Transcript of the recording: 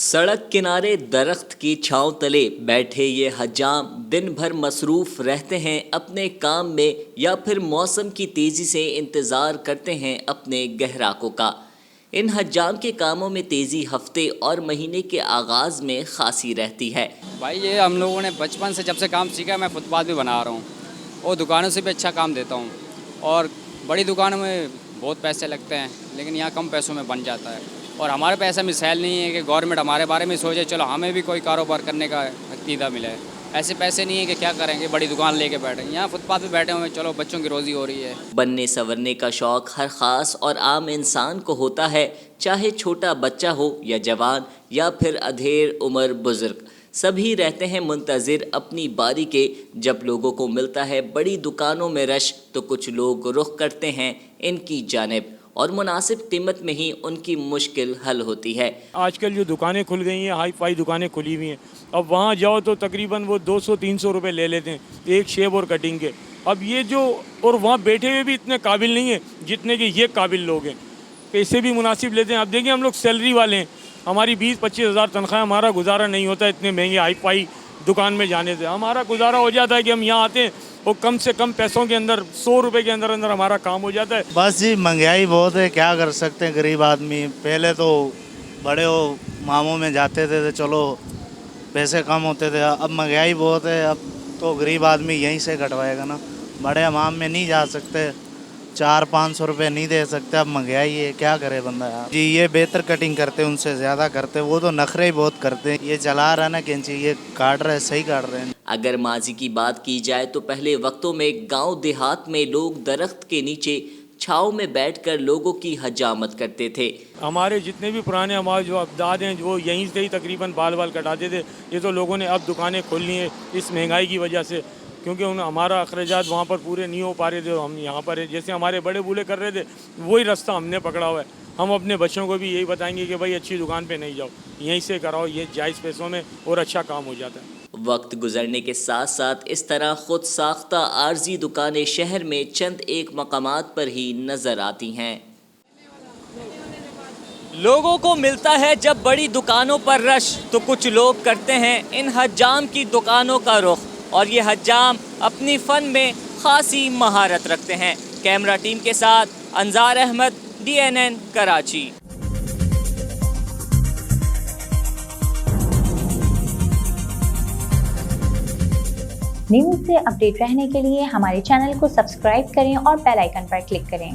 सड़क किनारे दरख्त की छांव तले बैठे ये हज्जाम दिन भर मसरूफ़ रहते हैं अपने काम में या फिर मौसम की तेज़ी से इंतज़ार करते हैं अपने गहराकों का। इन हज्जाम के कामों में तेज़ी हफ्ते और महीने के आगाज़ में खासी रहती है। भाई ये हम लोगों ने बचपन से जब से काम सीखा, मैं फुटपाथ भी बना रहा हूँ और दुकानों से भी अच्छा काम देता हूँ। और बड़ी दुकानों में बहुत पैसे लगते हैं, लेकिन यहाँ कम पैसों में बन जाता है। और हमारे पैसा मिसाइल नहीं है कि गवर्नमेंट हमारे बारे में सोचे चलो हमें भी कोई कारोबार करने का अकीदा मिले। ऐसे पैसे नहीं है कि क्या करेंगे, बड़ी दुकान लेके बैठे, यहाँ फुटपाथ पे बैठे हुए चलो बच्चों की रोज़ी हो रही है। बनने संवरने का शौक़ हर ख़ास और आम इंसान को होता है, चाहे छोटा बच्चा हो या जवान या फिर अधेड़ उम्र बुज़ुर्ग। सभी रहते हैं मुंतज़िर अपनी बारी के। जब लोगों को मिलता है बड़ी दुकानों में रश तो कुछ लोग रुख करते हैं इनकी जानिब और मुनासिब कीमत में ही उनकी मुश्किल हल होती है। आजकल जो दुकानें खुल गई हैं, हाई फाई दुकानें खुली हुई हैं, अब वहाँ जाओ तो तकरीबन वो 200-300 रुपये ले लेते हैं एक शेव और कटिंग के। अब ये जो और वहाँ बैठे हुए भी इतने काबिल नहीं है जितने कि ये काबिल लोग हैं, पैसे भी मुनासिब लेते हैं। अब देखिए हम लोग सैलरी वाले हैं, हमारी 20-25 हज़ार तनख्वाह, हमारा गुजारा नहीं होता इतने महंगे हाई फाई दुकान में जाने से। हमारा गुजारा हो जाता है कि हम यहाँ आते हैं और कम से कम पैसों के अंदर 100 रुपये के अंदर अंदर हमारा काम हो जाता है। बस जी महंगाई बहुत है, क्या कर सकते हैं गरीब आदमी। पहले तो बड़े हो मामों में जाते थे तो चलो पैसे कम होते थे, अब महंगाई बहुत है, अब तो गरीब आदमी यहीं से कटवाएगा ना। बड़े हमाम में नहीं जा सकते, 400-500 रुपये नहीं दे सकते। अब महंगाई है, क्या करे बंदा यार। जी ये बेहतर कटिंग करते हैं, उनसे ज़्यादा करते हैं, वो तो नखरे ही बहुत करते हैं। ये चला रहा है ना कैंची, ये काट रहे, सही काट रहे हैं। अगर माजी की बात की जाए तो पहले वक्तों में गांव देहात में लोग दरख्त के नीचे छाँव में बैठकर लोगों की हजामत करते थे। हमारे जितने भी पुराने हमारे जो अबदाद हैं वो यहीं से ही तकरीबन बाल कटाते थे। ये तो लोगों ने अब दुकानें खोलनी है इस महंगाई की वजह से, क्योंकि हमारा अखराजात वहाँ पर पूरे नहीं हो पा रहे थे। हम यहाँ पर जैसे हमारे बड़े बूढ़े कर रहे थे वही रास्ता हमने पकड़ा हुआ है। हम अपने बच्चों को भी यही बताएंगे कि भाई अच्छी दुकान पे नहीं जाओ, यहीं से कराओ, ये जायज़ पैसों में और अच्छा काम हो जाता है। वक्त गुजरने के साथ साथ इस तरह खुद साख्ता आर्जी दुकानें शहर में चंद एक मकामात पर ही नज़र आती हैं। लोगों को मिलता है जब बड़ी दुकानों पर रश तो कुछ लोग करते हैं इन हज्जाम की दुकानों का रुख, और ये हज्जाम अपनी फ़न में खासी महारत रखते हैं। कैमरा टीम के साथ अंजार अहमद, DNN कराची। न्यूज़ से अपडेट रहने के लिए हमारे चैनल को सब्सक्राइब करें और बेल आइकन पर क्लिक करें।